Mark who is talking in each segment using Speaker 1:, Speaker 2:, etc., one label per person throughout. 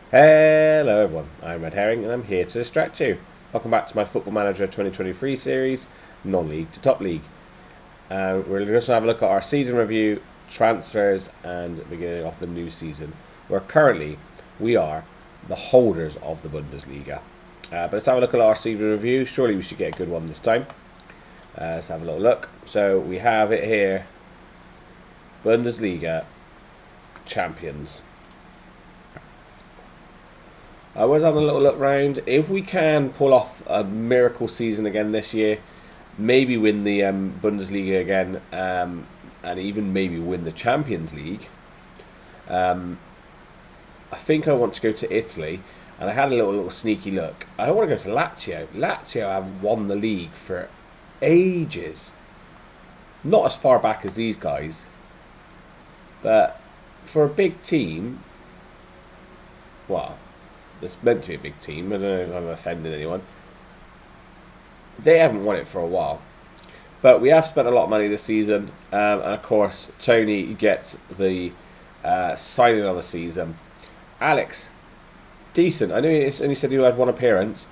Speaker 1: Hello everyone, I'm RedHerring and I'm here to distract you. Welcome back to my Football Manager 2023 series, non-league to top league. We're just going to have a look at our season review, transfers and beginning of the new season, where currently we are the holders of the Bundesliga. But let's have a look at our season review. Surely we should get a good one this time. Let's have a little look. So we have it here, Bundesliga champions. I was having a little look round. If we can pull off a miracle season again this year, maybe win the Bundesliga again, and even maybe win the Champions League, I think I want to go to Italy. And I had a little sneaky look. I want to go to Lazio. Lazio have won the league for ages. Not as far back as these guys, but for a big team, well, it's meant to be a big team. I don't know if I'm offending anyone. They haven't won it for a while. But we have spent a lot of money this season. And of course, Tony gets the signing of the season. Alex, decent. I know he only said he had one appearance.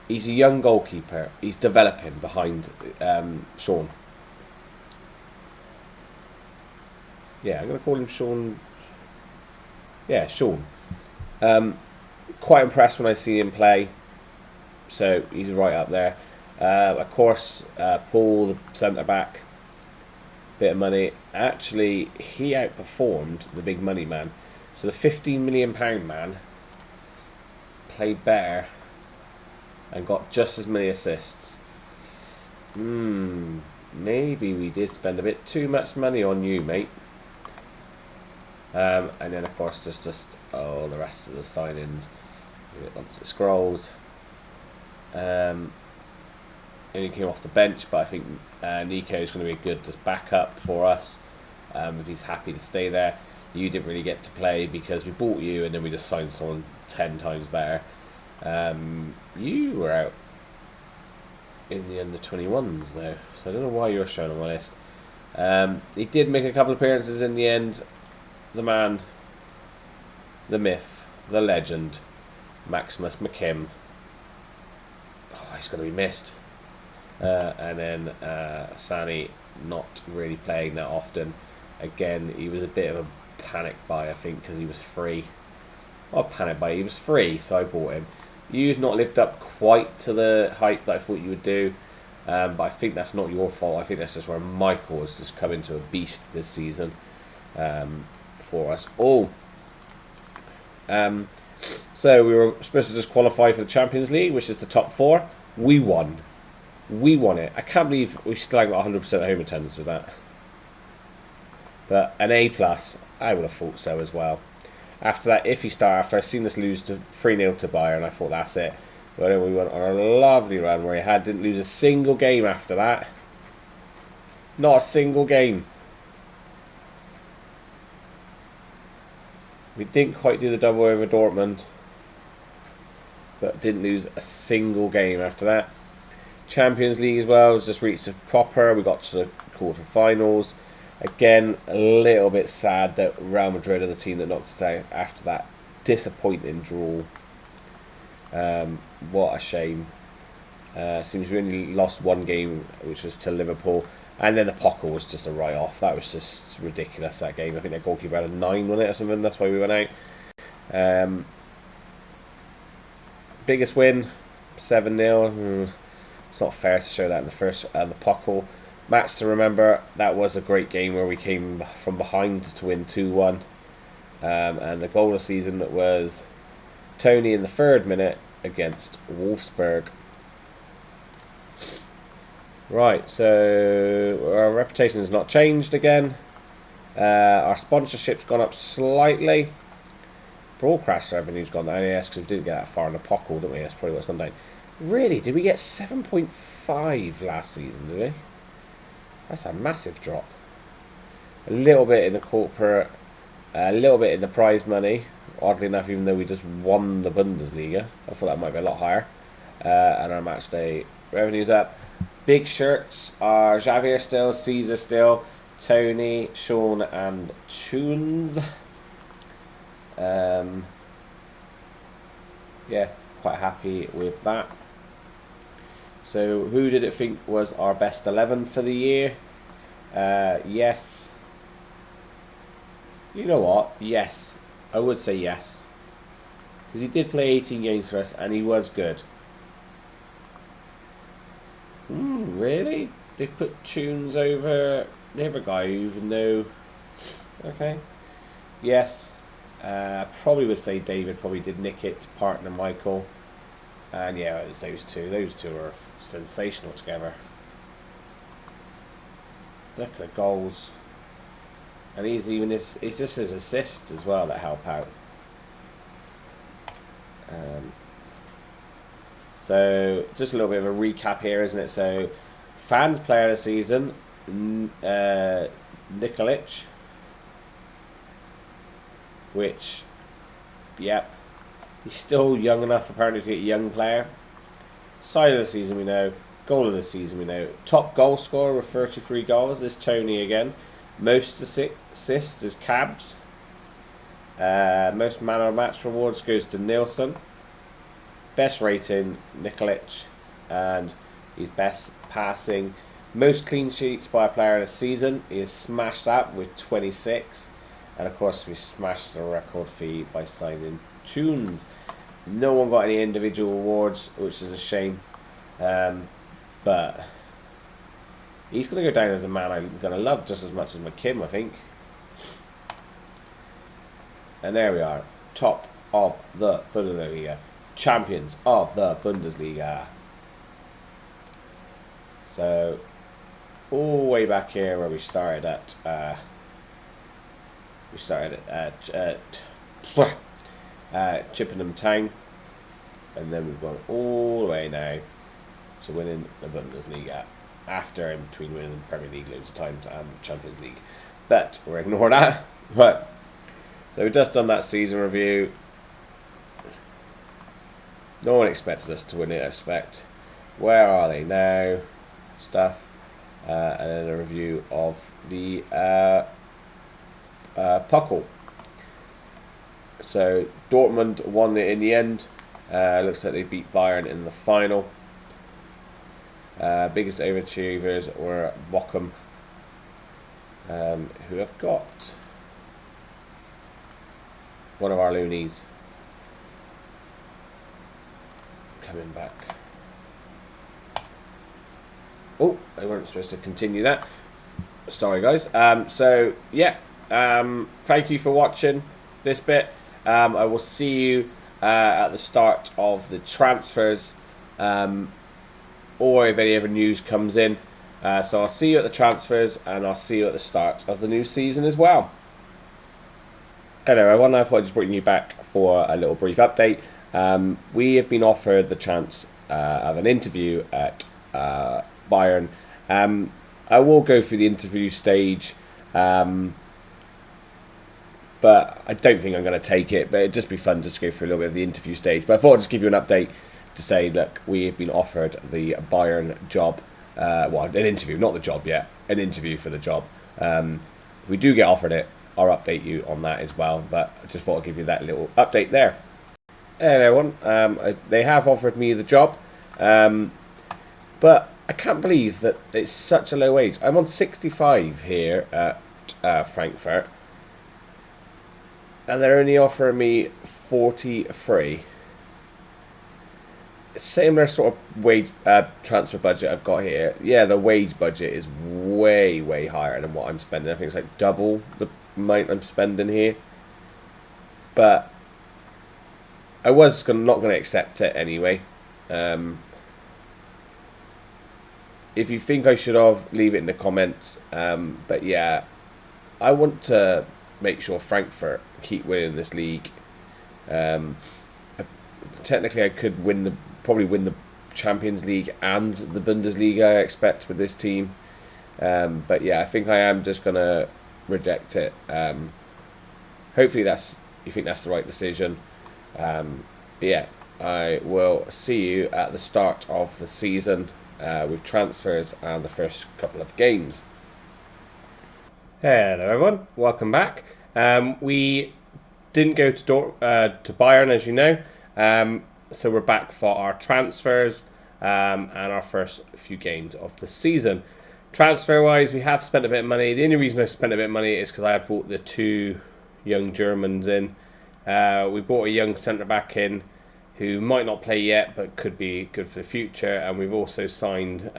Speaker 1: He's a young goalkeeper. He's developing behind Sean. Yeah, I'm going to call him Sean. Yeah, Sean. Quite impressed when I see him play, so he's right up there. Of course, Paul, the centre back, bit of money. Actually, he outperformed the big money man. So the £15 million man played better and got just as many assists. Maybe we did spend a bit too much money on you, mate. And then of course there's just the rest of the signings. Once it scrolls, only came off the bench, but I think Nico is going to be a good just backup for us if he's happy to stay there. You didn't really get to play because we bought you and then we just signed someone 10 times better. You were out in the under-21s though, so I don't know why you're shown on my list. He did make a couple of appearances in the end. The man, the myth, the legend, Maximus McKim. Oh, he's going to be missed. And then Sani, not really playing that often. Again, he was a bit of a panic buy, I think, because he was free. Not a panic buy, he was free, so I bought him. You've not lived up quite to the hype that I thought you would do. But I think that's not your fault. I think that's just where Michael has just come into a beast this season. For us all. So we were supposed to just qualify for the Champions League, which is the top 4. We won. We won it. I can't believe we still haven't got 100% home attendance with that. But an A+, I would have thought so as well. After that iffy start, after I seen us lose to 3-0 to Bayern, I thought that's it. But then we went on a lovely run where he didn't lose a single game after that. Not a single game. We didn't quite do the double over Dortmund, but didn't lose a single game after that. Champions League as well, just reached the proper. We got to the quarterfinals. Again, a little bit sad that Real Madrid are the team that knocked us out after that disappointing draw. What a shame. Seems we only lost one game, which was to Liverpool. And then the Pockle was just a write-off. That was just ridiculous, that game. I think their goalkeeper had a 9 on it or something. That's why we went out. Biggest win, 7-0. It's not fair to show that in the first. The Pockle. Match to remember, that was a great game where we came from behind to win 2-1. And the goal of the season was Tony in the 3rd minute against Wolfsburg. Right, so our reputation has not changed again. Our sponsorship's gone up slightly. Broadcast revenue's gone down. Yes, because we didn't get that far in the Pockle, didn't we? That's probably what's gone down. Really? Did we get 7.5 last season, did we? That's a massive drop. A little bit in the corporate, a little bit in the prize money. Oddly enough, even though we just won the Bundesliga, I thought that might be a lot higher. And our match day revenue's up. Big shirts are Javier still, Caesar still, Tony, Sean and Tunes. yeah, quite happy with that. So who did it think was our best 11 for the year? Yes. You know what? Yes. I would say yes. Because he did play 18 games for us and he was good. Really? They've put Tunes over the other guy even though... Okay. Yes. Probably would say David probably did nick it to partner Michael. And yeah, it was those two. Those two are sensational together. Look at the goals. And he's just his assists as well that help out. So just a little bit of a recap here, isn't it? So fans player of the season, Nikolic, which, yep, he's still young enough apparently to get a young player. Side of the season we know, goal of the season we know. Top goal scorer with 33 goals is Tony again. Most assists is Cabs. Most man of match rewards goes to Nielsen. Best rating, Nikolic, and his best passing. Most clean sheets by a player in a season. He has smashed that with 26. And of course, we smashed the record fee by signing Tunes. No one got any individual awards, which is a shame. But he's going to go down as a man I'm going to love just as much as McKim, I think. And there we are. Top of the Bundesliga. Champions of the Bundesliga. So, all the way back here where we started at... Chippenham Town. And then we've gone all the way now to winning the Bundesliga. After in between winning the Premier League loads of times and Champions League. But we'll ignore that. But so we've just done that season review. No one expected us to win it, I expect. Where are they now? Stuff. And then a review of the Puckle. So Dortmund won it in the end. Looks like they beat Bayern in the final. Biggest overachievers were Bochum, who have got one of our loonies coming back. Oh, they weren't supposed to continue that. Sorry, guys. So yeah, thank you for watching this bit. I will see you at the start of the transfers. Or if any other news comes in. So I'll see you at the transfers and I'll see you at the start of the new season as well. Hello everyone, I thought I'd just bring you back for a little brief update. We have been offered the chance of an interview at Bayern. I will go through the interview stage, but I don't think I'm going to take it, but it'd just be fun just to go through a little bit of the interview stage. But I thought I'd just give you an update to say, look, we have been offered the Bayern job. Well, an interview, not the job yet, an interview for the job. If we do get offered it, I'll update you on that as well. But I just thought I'd give you that little update there. Hey everyone, they have offered me the job, but I can't believe that it's such a low wage. I'm on 65 here at Frankfurt, and they're only offering me 43. Similar sort of wage transfer budget I've got here. Yeah, the wage budget is way higher than what I'm spending. I think it's like double the amount I'm spending here. But I was not going to accept it anyway. If you think I should have, leave it in the comments. But yeah, I want to make sure Frankfurt keep winning this league. Technically, I could probably win the Champions League and the Bundesliga, I expect, with this team. But yeah, I think I am just going to reject it. Hopefully you think that's the right decision. But yeah, I will see you at the start of the season with transfers and the first couple of games. Hello everyone, welcome back. We didn't go to Bayern, as you know. So we're back for our transfers and our first few games of the season. Transfer-wise, we have spent a bit of money. The only reason I spent a bit of money is because I had brought the 2 young Germans in. We brought a young centre-back in who might not play yet, but could be good for the future. And we've also signed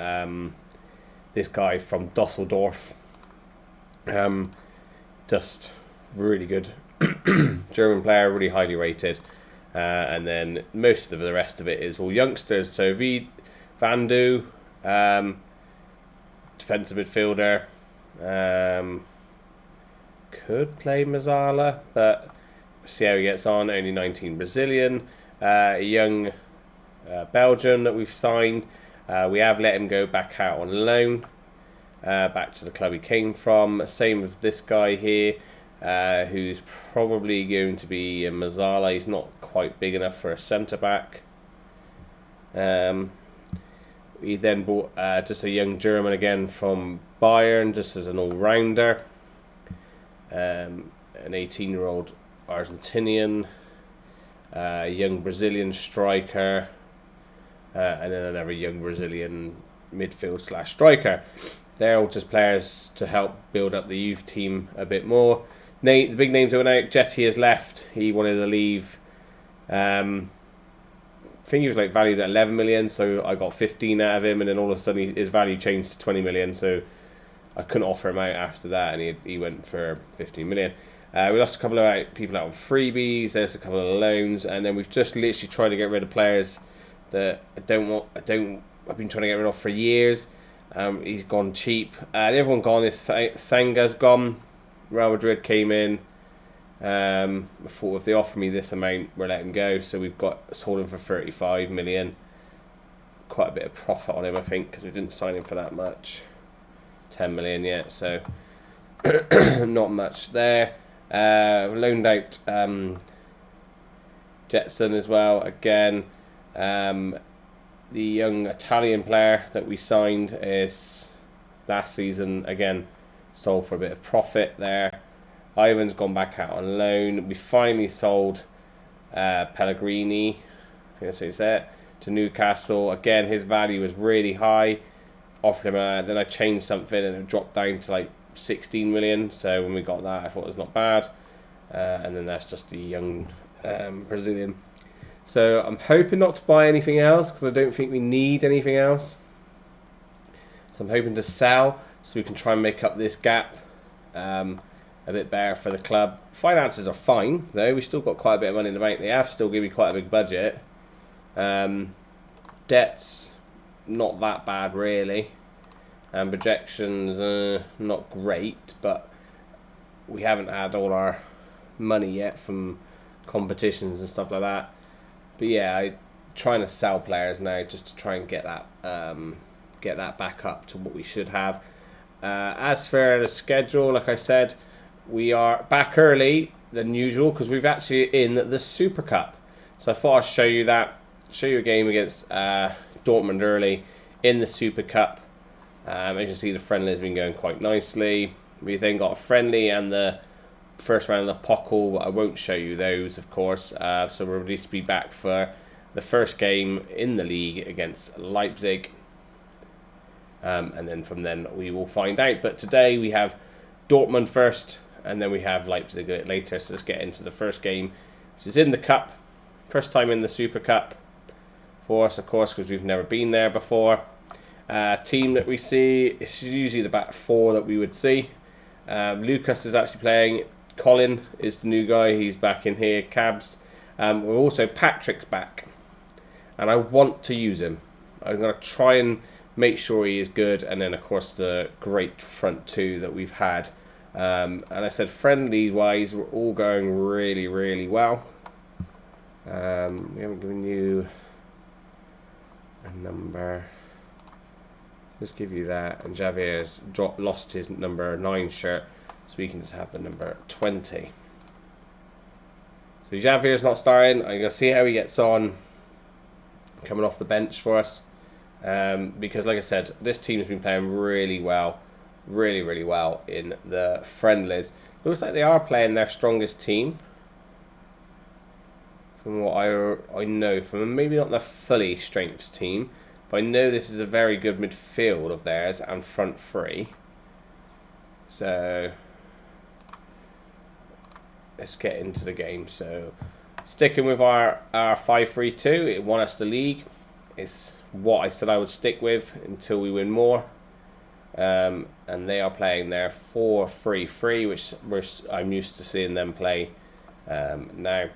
Speaker 1: this guy from Dusseldorf. Just really good German player, really highly rated. And then most of the rest of it is all youngsters. So Vandu, defensive midfielder, could play Mazzala, but see how he gets on. Only 19, Brazilian, a young Belgian that we've signed. We have let him go back out on loan, back to the club he came from. Same with this guy here, who's probably going to be a Mazzala. He's not quite big enough for a centre back. We then bought just a young German again from Bayern, just as an all-rounder. An 18-year-old Argentinian, a young Brazilian striker, and then another young Brazilian midfield / striker. They're all just players to help build up the youth team a bit more. The big names are out. Jetty has left. He wanted to leave. I think he was like valued at 11 million, so I got 15 out of him, and then all of a sudden his value changed to 20 million, so I couldn't offer him out after that, and he went for 15 million. We lost a couple of people out on freebies. There's a couple of loans, and then we've just literally tried to get rid of players that I've been trying to get rid of for years. He's gone cheap. The other one gone is Sanga's gone. Real Madrid came in. I thought if they offer me this amount, we'll let him go. So we've sold him for 35 million. Quite a bit of profit on him, I think, because we didn't sign him for that much. 10 million yet, so not much there. Loaned out Jetson as well. Again, the young Italian player that we signed is last season, again, sold for a bit of profit there. Ivan's gone back out on loan. We finally sold Pellegrini, I think that's what he said, to Newcastle. Again, his value was really high. Offered him then I changed something and it dropped down to like 16 million. So when we got that, I thought it was not bad. And then that's just the young Brazilian. So I'm hoping not to buy anything else because I don't think we need anything else. So I'm hoping to sell so we can try and make up this gap a bit better for the club. Finances are fine though. We've still got quite a bit of money in the bank. They have still given me quite a big budget. Debts, not that bad really. And projections, not great, but we haven't had all our money yet from competitions and stuff like that. But yeah, I'm trying to sell players now just to try and get that back up to what we should have. As for the schedule, like I said, we are back early than usual because we've actually in the Super Cup. So I thought I'd show you a game against Dortmund early in the Super Cup. As you can see, the friendly has been going quite nicely. We then got a friendly and the first round of the Pokal. I won't show you those, of course. So we'll at least be back for the first game in the league against Leipzig. And then from then we will find out. But today we have Dortmund first, and then we have Leipzig later. So let's get into the first game, which is in the Cup. First time in the Super Cup for us, of course, because we've never been there before. Team that we see, it's usually the back four that we would see. Lucas is actually playing. Colin is the new guy. He's back in here. Cabs. We're also Patrick's back, and I want to use him. I'm going to try and make sure he is good, and then of course the great front two that we've had. And I said friendly wise, we're all going really, really well. We haven't given you a number. Just give you that, and Javier's lost his number 9 shirt, so we can just have the number 20. So Javier's not starting. I'm going to see how he gets on coming off the bench for us, because like I said, this team's been playing really well, really, really well in the friendlies. Looks like they are playing their strongest team From what I know from maybe not the fully strengths team, but I know this is a very good midfield of theirs and front three. So let's get into the game. So sticking with our 5-3-2, it won us the league. It's what I said I would stick with until we win more. And they are playing their 4-3-3, which I'm used to seeing them play now.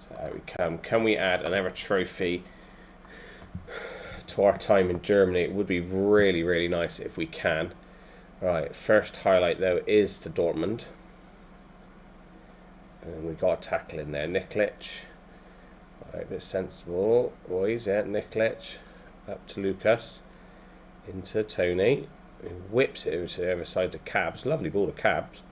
Speaker 1: So we can we add another trophy to our time in Germany? It would be really, really nice if we can. Right, first highlight though is to Dortmund. And we got a tackle in there, Niklic. Right, a bit sensible, boys. Yeah, Niklic up to Lucas, into Tony. He whips it over to the other side to Cabs. Lovely ball to Cabs.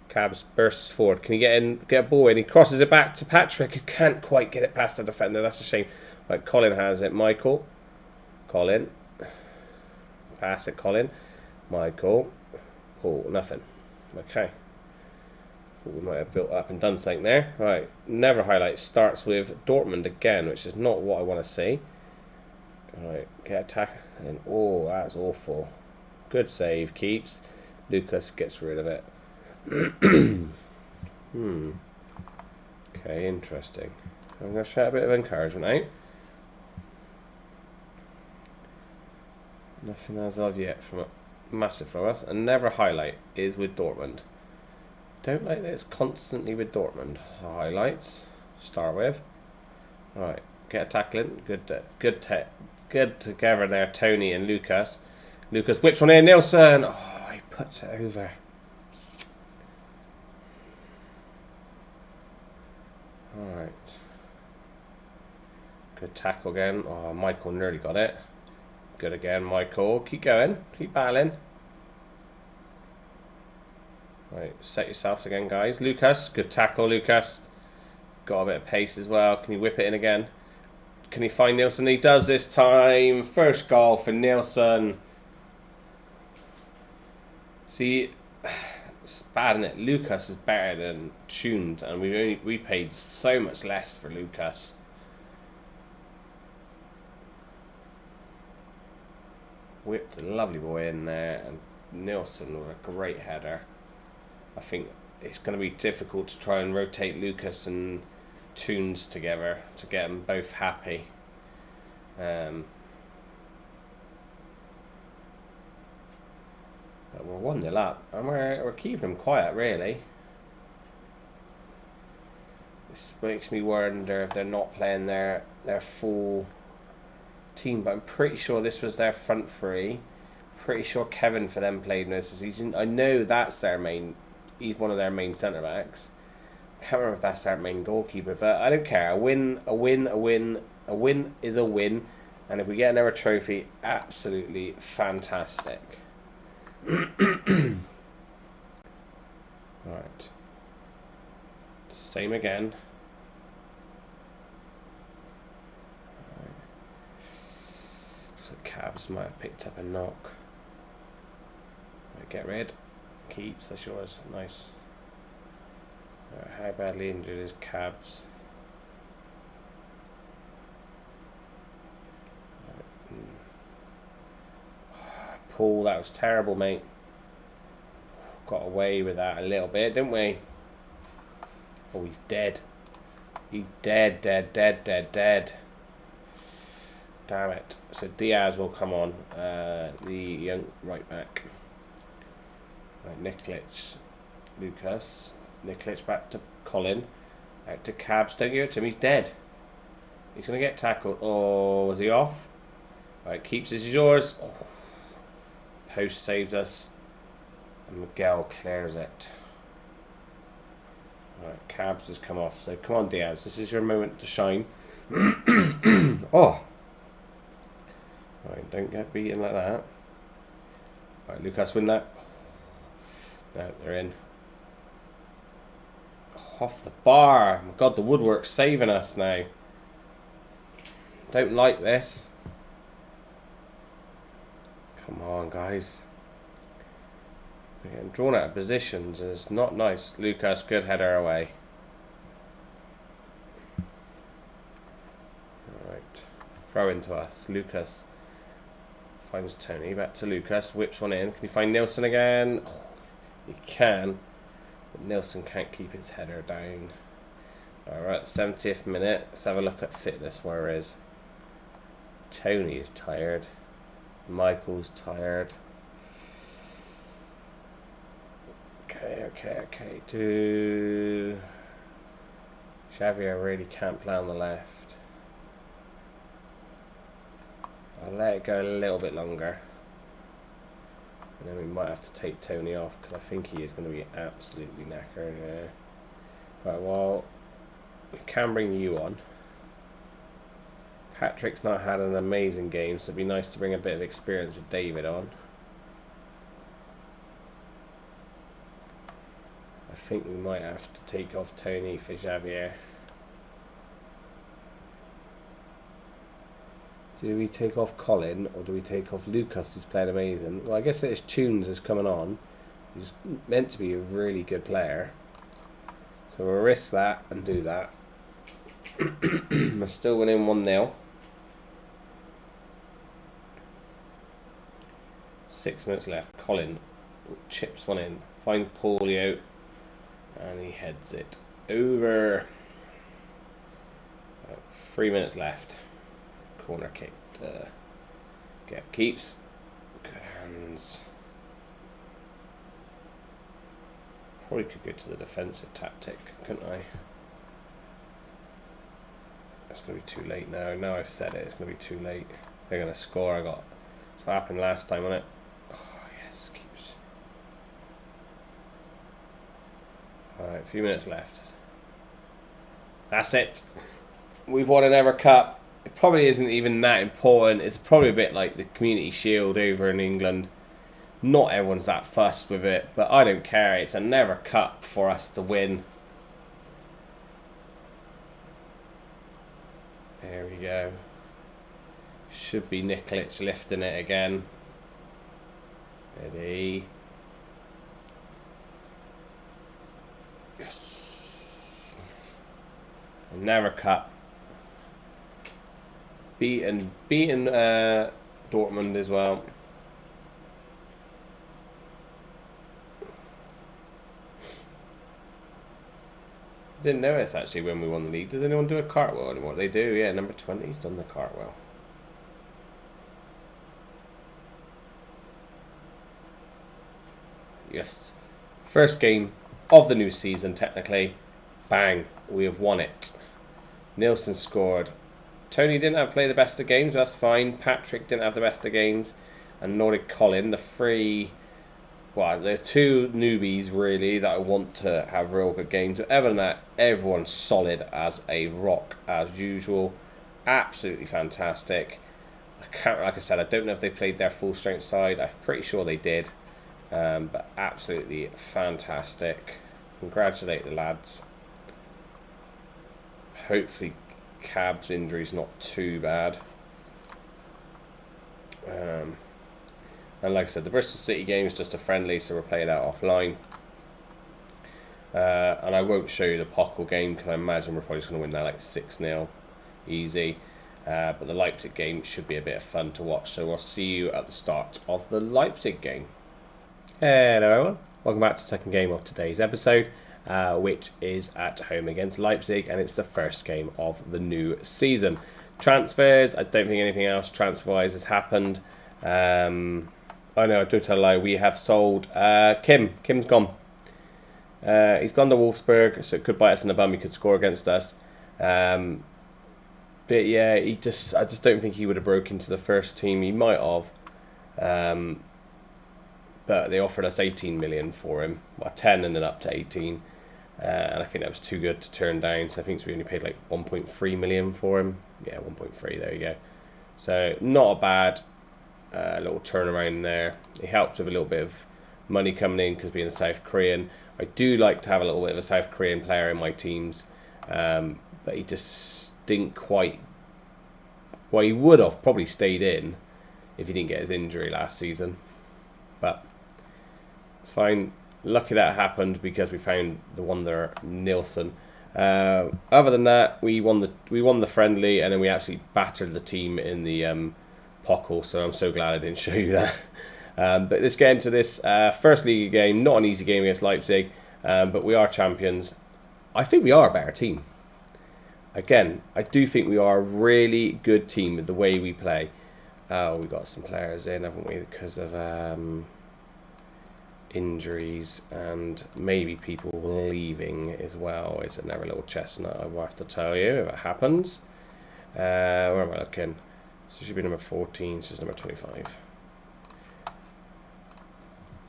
Speaker 1: Cabs bursts forward. Can he get a ball in? He crosses it back to Patrick, who can't quite get it past the defender. That's a shame. Right, Colin has it. Michael. Colin. Pass it, Colin. Michael. Paul. Nothing. Okay. We might have built up and done something there. Right. Never highlight starts with Dortmund again, which is not what I want to see. Right. Get attack. And oh, that's awful. Good save. Keeps. Lucas gets rid of it. Okay, interesting. I'm going to shout a bit of encouragement out. Nothing as of yet from massive from us. Another highlight is with Dortmund. Don't like this constantly with Dortmund. Highlights. Start with. Right, get a tackling. Good together there, Tony and Lucas. Lucas whips one in. Nielsen. Oh, he puts it over. Alright. Good tackle again. Oh, Michael nearly got it. Good again, Michael. Keep going. Keep battling. Right, set yourselves again, guys. Lucas. Good tackle, Lucas. Got a bit of pace as well. Can you whip it in again? Can he find Nielsen? He does this time. First goal for Nielsen. See, it's bad, isn't it? Lucas is better than Tuned, and we paid so much less for Lucas. Whipped a lovely boy in there, and Nielsen with a great header. I think it's going to be difficult to try and rotate Lucas and Tunes together to get them both happy. But we're 1-0 up, and we're keeping them quiet, really. This makes me wonder if they're not playing their full team, but I'm pretty sure this was their front three. Pretty sure Kevin for them played most of the season. I know that's their main. He's one of their main centre backs. I can't remember if that's their main goalkeeper, but I don't care. A win is a win, and if we get another trophy, absolutely fantastic. Right. Same again. Looks like Cabs might have picked up a knock. Right, get rid. Keeps, that's yours. Nice. How badly injured is Cabs? Paul, that was terrible, mate. Got away with that a little bit, didn't we? Oh, he's dead. He's dead. Damn it. So Diaz will come on. The young right back. Right, Niklic. Lucas. Niklic back to Colin. Out to Cabs. Don't give it to him. He's dead. He's going to get tackled. Oh, was he off? Right, Keeps, this is yours. Oh. Post saves us. And Miguel clears it. Right, Cabs has come off. So come on, Diaz. This is your moment to shine. Oh. Right, don't get beaten like that. Right, Lucas win that. No, they're in. Off the bar. Oh, God, the woodwork's saving us now. Don't like this. Come on, guys. We're getting drawn out of positions. It's not nice. Lucas, good header away. Throw into us. Lucas finds Tony. Back to Lucas. Whips one in. Can you find Nilsson again? Oh, he can. But Nilsson can't keep his header down. Alright, 70th minute. Let's have a look at fitness where it is. Tony is tired. Michael's tired. Okay. Xavier really can't play on the left. I'll let it go a little bit longer. And then we might have to take Tony off because I think he is going to be absolutely knackered. Yeah. Right, well, we can bring you on. Patrick's not had an amazing game, so it'd be nice to bring a bit of experience with David on. I think we might have to take off Tony for Xavier. Do we take off Colin or do we take off Lucas, who's playing amazing? Well, I guess it's Tunes is coming on. He's meant to be a really good player. So we'll risk that and do that. We're still winning 1-0. 6 minutes left. Colin chips one in. Finds Paulio. And he heads it over. 3 minutes left. Corner kick. Get keeps. Good hands. Probably could go to the defensive tactic, couldn't I? It's going to be too late now. Now I've said it, it's going to be too late. They're going to score. That's what happened last time, wasn't it? Oh, yes, keeps. Alright, a few minutes left. That's it. We've won an Ever Cup. It probably isn't even that important. It's probably a bit like the Community Shield over in England. Not everyone's that fussed with it, but I don't care. It's a Never Cup for us to win. There we go. Should be Nikolic lifting it again. Ready. Yes. Never Cup. Beaten Dortmund as well. Didn't notice actually when we won the league. Does anyone do a cartwheel anymore? They do, yeah. Number 20's done the cartwheel. Yes. First game of the new season, technically. Bang. We have won it. Nilsson scored. Tony didn't have to play the best of games. That's fine. Patrick didn't have the best of games. And nor did Colin. The two newbies, really, that I want to have real good games. But other than that, everyone's solid as a rock, as usual. Absolutely fantastic. Like I said, I don't know if they played their full strength side. I'm pretty sure they did. But absolutely fantastic. Congratulate the lads. Hopefully Cab's injury's not too bad. And like I said, the Bristol City game is just a friendly, so we'll play that offline. And I won't show you the Pockle game because I imagine we're probably just going to win that like 6-0. Easy. But the Leipzig game should be a bit of fun to watch. So I'll see you at the start of the Leipzig game. Hello everyone. Welcome back to the second game of today's episode, which is at home against Leipzig. And it's the first game of the new season. Transfers, I don't think anything else transfer-wise has happened. Oh no, I do tell a lie. We have sold Kim. Kim's gone. He's gone to Wolfsburg, so it could bite us in the bum. He could score against us. But yeah, I just don't think he would have broke into the first team. He might have. But they offered us 18 million for him. Well, 10 and then up to 18. And I think that was too good to turn down. So I think we only paid like 1.3 million for him. Yeah, 1.3. There you go. So not a bad little turnaround there. It helped with a little bit of money coming in because being a South Korean. I do like to have a little bit of a South Korean player in my teams. But he just didn't quite... Well, he would have probably stayed in if he didn't get his injury last season. But it's fine. Lucky that happened because we found the wonder Nilsson. Other than that, we won the friendly, and then we actually battered the team in the Pockle. So I'm so glad I didn't show you that. But let's get into this first league game. Not an easy game against Leipzig, but we are champions. I think we are a better team. Again, I do think we are a really good team with the way we play. We got some players in, haven't we? Because of injuries and maybe people leaving as well. It's another little chestnut I will have to tell you if it happens. Where am I looking? So it should be number 14, so it's number 25.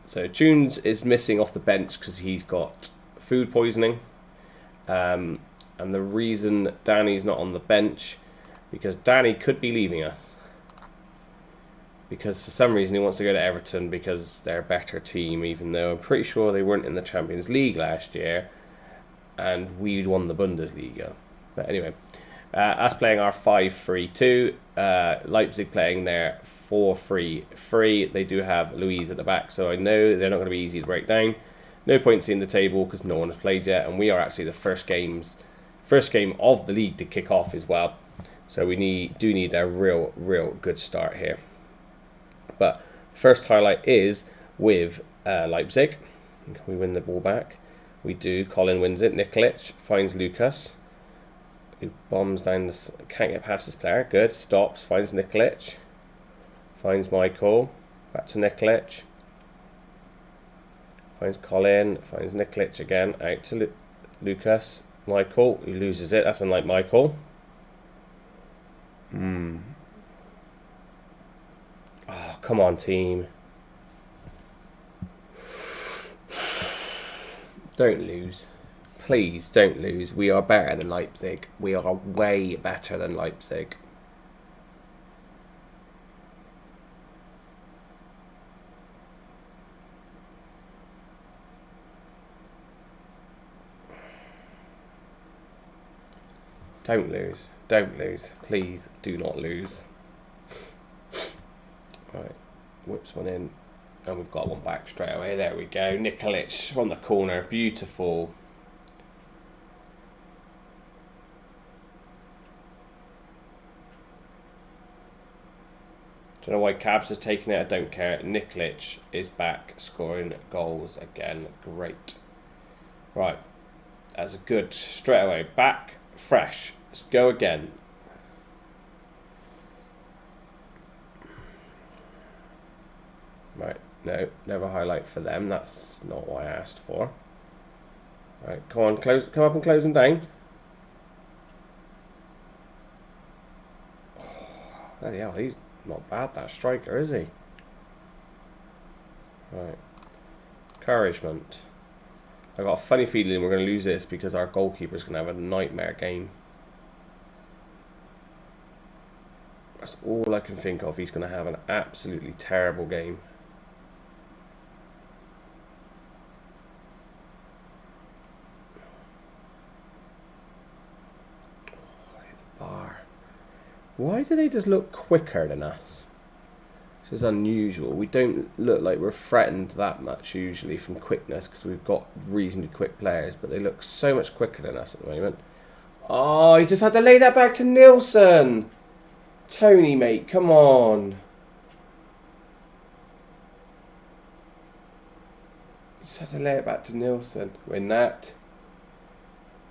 Speaker 1: So Tunes is missing off the bench because he's got food poisoning. And the reason Danny's not on the bench, because Danny could be leaving us. Because for some reason he wants to go to Everton because they're a better team, even though I'm pretty sure they weren't in the Champions League last year. And we won the Bundesliga. But anyway, us playing our 5-3-2. Leipzig playing their 4-3-3. They do have Louise at the back, so I know they're not going to be easy to break down. No point seeing the table because no one has played yet, and we are actually the first game of the league to kick off as well. So we do need a real good start here. But first highlight is with Leipzig. Can we win the ball back? We do. Colin wins it. Nikolic finds Lucas, who bombs down the... Can't get past this player. Good. Stops. Finds Nikolic. Finds Michael. Back to Nikolic. Finds Colin. Finds Nikolic again. Out to Lucas. Michael. He loses it. That's unlike Michael. Oh, come on, team. Don't lose. Please, don't lose. We are better than Leipzig. We are way better than Leipzig. Don't lose. Don't lose. Please do not lose. Right. Whips one in. And we've got one back straight away. There we go. Nikolic from the corner. Beautiful. Don't know why Cabs has taken it. I don't care. Nikolic is back scoring goals again. Great. Right. That's a good straight away. Back. Fresh. Let's go again. Right. No. Never highlight for them. That's not what I asked for. Right. Come on. Come up and close them down. Oh, bloody hell. He's not bad, that striker, is he? Right. Encouragement. I've got a funny feeling we're going to lose this because our goalkeeper's going to have a nightmare game. That's all I can think of. He's going to have an absolutely terrible game. Bar. Why do they just look quicker than us? This is unusual. We don't look like we're threatened that much usually from quickness because we've got reasonably quick players, but they look so much quicker than us at the moment. Oh, he just had to lay that back to Nilsson. Tony, mate, come on. You just had to lay it back to Nilsson. Win that.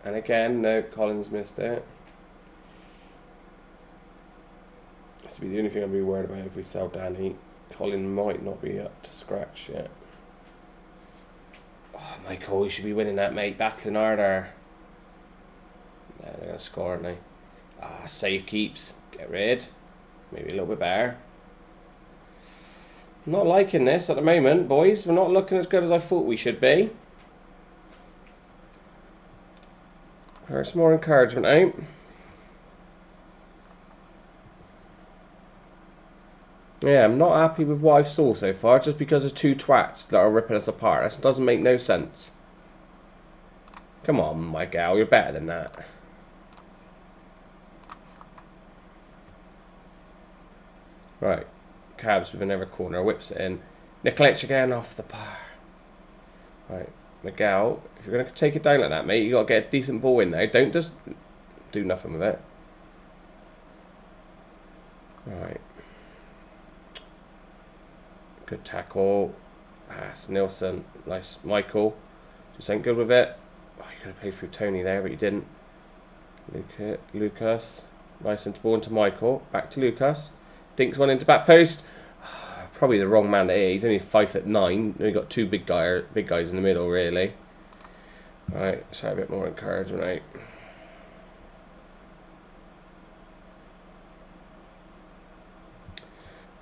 Speaker 1: And again, no, Collins missed it. This will be the only thing I'll be worried about if we sell Danny. Colin might not be up to scratch yet. Oh, Michael, you should be winning that, mate. Battling harder. No, they're going to score, aren't they? Ah, save keeps. Get rid. Maybe a little bit better. Not liking this at the moment, boys. We're not looking as good as I thought we should be. There's more encouragement out. Yeah, I'm not happy with what I've saw so far, just because there's two twats that are ripping us apart. That doesn't make no sense. Come on, my gal, you're better than that. Right, Cabs with another corner, whips it in. Nikolic again off the bar. Right, Miguel, if you're going to take it down like that, mate, you got to get a decent ball in there. Don't just do nothing with it. Right. Good tackle. Pass. Nilsson. Nice. Michael. Just ain't good with it. Oh, you could have played through Tony there, but you didn't. Lucas. Nice into ball into Michael. Back to Lucas. Dinks one into back post. Probably the wrong man to hit. He's only 5'9". We've got two big guys in the middle, really. Right, let's have a bit more encouragement, right?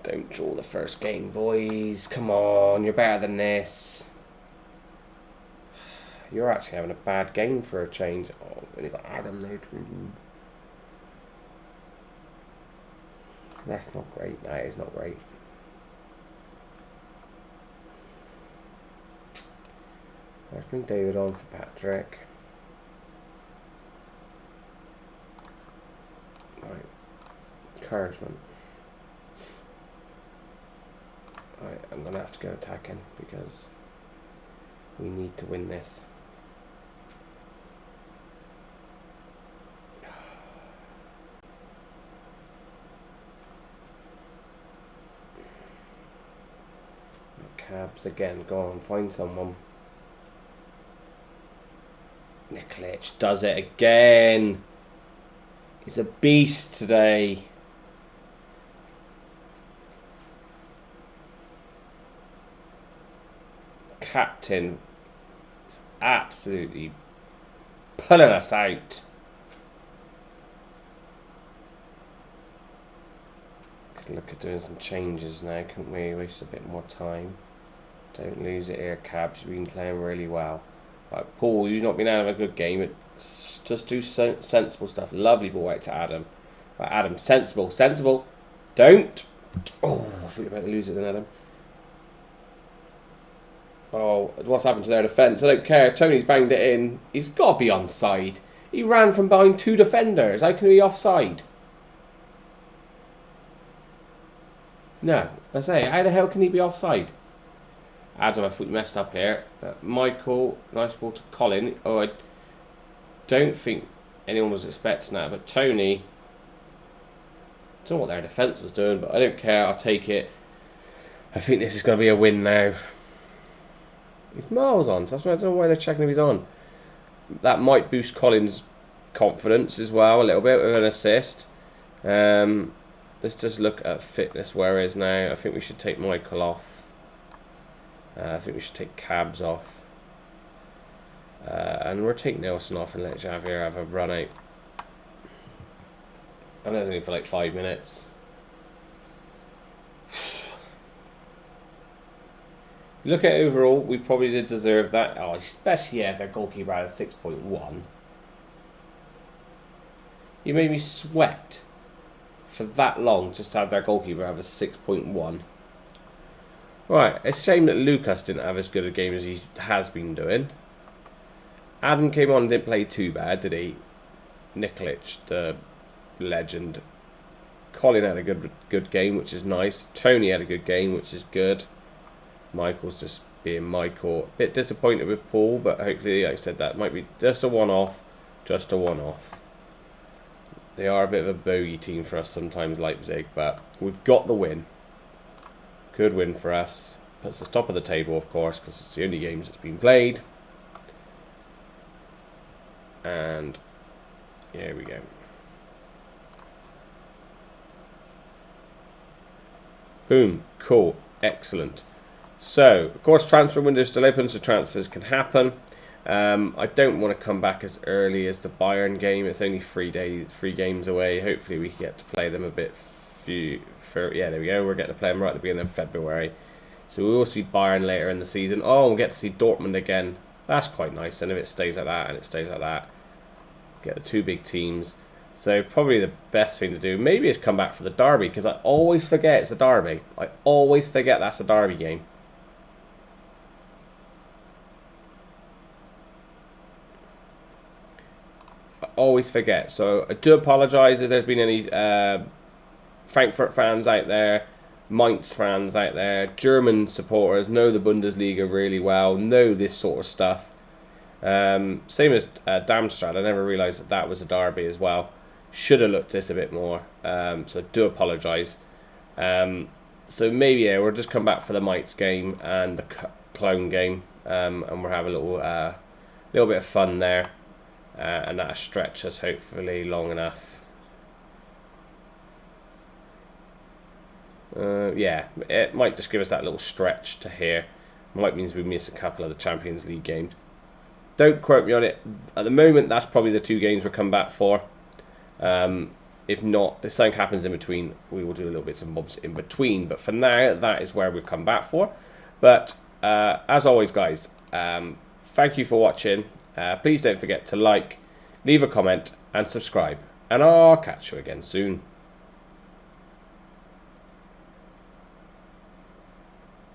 Speaker 1: Don't draw the first game, boys. Come on, you're better than this. You're actually having a bad game for a change. Oh, only got Adam there. That's not great. That is not great. Let's bring David on for Patrick. Right. Encouragement. Right, I'm going to have to go attacking because we need to win this. Cabs again. Go on, find someone. Nikolic does it again. He's a beast today. Captain is absolutely pulling us out. Could look at doing some changes now, couldn't we? Waste a bit more time. Don't lose it here, Cabs. You've been playing really well. Right, Paul, you've not been out of a good game. Just do sensible stuff. Lovely ball out to Adam. Right, Adam, sensible, sensible. Don't. Oh, I thought you were about to lose it then, Adam. Oh, what's happened to their defence? I don't care. Tony's banged it in. He's got to be onside. He ran from behind two defenders. How can he be offside? No, I say, how the hell can he be offside? Adam, I thought you messed up here. Michael, nice ball to Colin. Oh, I don't think anyone was expecting that, but Tony, I don't know what their defence was doing, but I don't care. I'll take it. I think this is going to be a win now. He's miles on, so that's why I don't know why they're checking if he's on. That might boost Colin's confidence as well a little bit with an assist. Let's just look at fitness where he is now. I think we should take Michael off. I think we should take Cabs off. And we'll take Nelson off and let Javier have a run out. I don't think for like 5 minutes. Look at overall, we probably did deserve that. Oh, especially if their goalkeeper had a 6.1. You made me sweat for that long just to have their goalkeeper have a 6.1. Right, it's a shame that Lucas didn't have as good a game as he has been doing. Adam came on and didn't play too bad, did he? Nikolic, the legend. Colin had a good game, which is nice. Tony had a good game, which is good. Michael's just being Michael. A bit disappointed with Paul, but hopefully, like I said, that might be just a one-off. Just a one-off. They are a bit of a bogey team for us sometimes, Leipzig, but we've got the win. Good win for us. Puts us top of the table, of course, because it's the only games that's been played. And here we go. Boom. Cool. Excellent. So, of course, transfer window is still open, so transfers can happen. I don't want to come back as early as the Bayern game. It's only 3 games away. Hopefully, we get to play them a bit. Yeah, there we go. We're getting to play them right at the beginning of February. So we will see Bayern later in the season. Oh, we'll get to see Dortmund again. That's quite nice. And if it stays like that and it stays like that, get the two big teams. So probably the best thing to do maybe is come back for the derby, because I always forget it's a derby. I always forget that's a derby game. I always forget. So I do apologise if there's been any Frankfurt fans out there, Mainz fans out there, German supporters know the Bundesliga really well, know this sort of stuff. Same as Darmstadt. I never realised that that was a derby as well. Should have looked at this a bit more. So I do apologise. So maybe we'll just come back for the Mites game and the Cologne game, and we'll have a little bit of fun there, and that'll stretch us hopefully long enough. Yeah, it might just give us that little stretch to here. Might means we miss a couple of the Champions League games. Don't quote me on it. At the moment, that's probably the 2 games we'll come back for. If not, if something happens in between, we will do a little bits and bobs in between. But for now, that is where we've come back for. But as always, guys, thank you for watching. Please don't forget to like, leave a comment, and subscribe. And I'll catch you again soon.